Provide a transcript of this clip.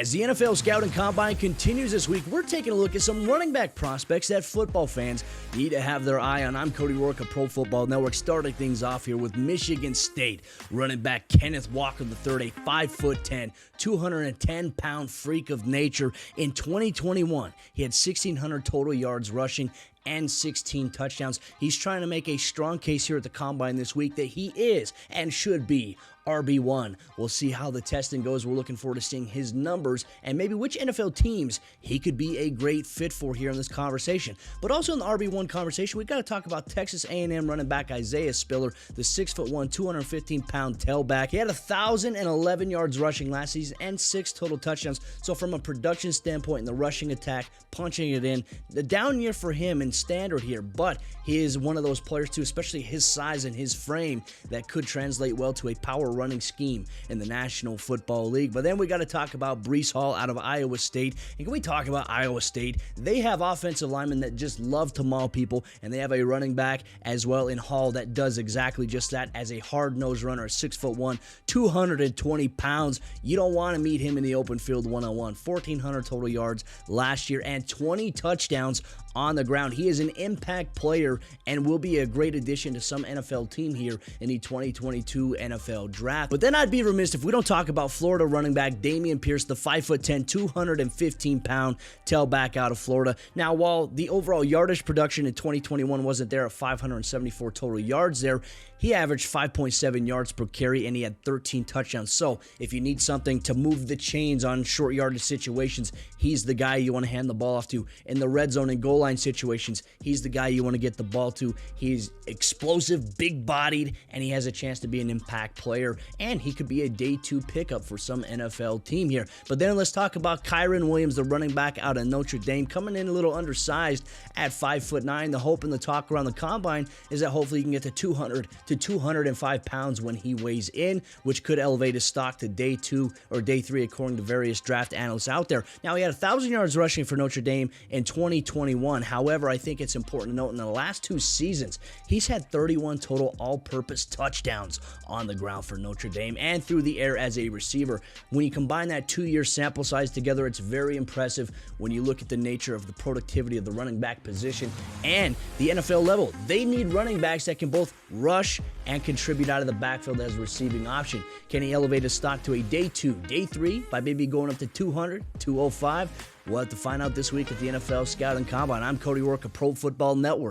As the NFL Scouting Combine continues this week, we're taking a look at some running back prospects that football fans need to have their eye on. I'm Cody Rourke of Pro Football Network, starting things off here with Michigan State running back Kenneth Walker III, a 5'10", 210-pound freak of nature. In 2021, he had 1,600 total yards rushing and 16 touchdowns. He's trying to make a strong case here at the Combine this week that he is and should be RB1. We'll see how the testing goes. We're looking forward to seeing his numbers and maybe which NFL teams he could be a great fit for here in this conversation. But also in the RB1 conversation, we've got to talk about Texas A&M running back Isaiah Spiller, the 6'1", 215-pound tailback. He had 1,011 yards rushing last season and 6 total touchdowns. So from a production standpoint in the rushing attack, punching it in, the down year for him in standard here, but he is one of those players too, especially his size and his frame, that could translate well to a power running scheme in the National Football League. But then we got to talk about Breshad Hall out of Iowa State. And can we talk about Iowa State? They have offensive linemen that just love to maul people, and they have a running back as well in Hall that does exactly just that as a hard-nosed runner, 6'1", 220 pounds. You don't want to meet him in the open field one-on-one. 1,400 total yards last year and 20 touchdowns on the ground. He is an impact player and will be a great addition to some NFL team here in the 2022 NFL Draft. But then I'd be remiss if we don't talk about Florida running back Damien Pierce, the 5'10", 215-pound tailback out of Florida. Now, while the overall yardage production in 2021 wasn't there at 574 total yards there, he averaged 5.7 yards per carry and he had 13 touchdowns. So if you need something to move the chains on short yardage situations, he's the guy you want to hand the ball off to. In the red zone and goal line situations, he's the guy you want to get the ball to. He's explosive, big-bodied, and he has a chance to be an impact player, and he could be a day 2 pickup for some NFL team here. But then let's talk about Kyron Williams, the running back out of Notre Dame, coming in a little undersized at 5'9". The hope and the talk around the Combine is that hopefully he can get to 200 to 205 pounds when he weighs in, which could elevate his stock to day 2 or day 3 according to various draft analysts out there. Now, he had 1,000 yards rushing for Notre Dame in 2021. However, I think it's important to note in the last 2 seasons, he's had 31 total all-purpose touchdowns on the ground for Notre Dame and through the air as a receiver. When you combine that 2-year sample size together, it's very impressive when you look at the nature of the productivity of the running back position and the NFL level. They need running backs that can both rush and contribute out of the backfield as a receiving option. Can he elevate his stock to a day 2, day 3 by maybe going up to 200, 205? We'll have to find out this week at the NFL Scouting Combine. I'm Cody Rourke of Pro Football Network.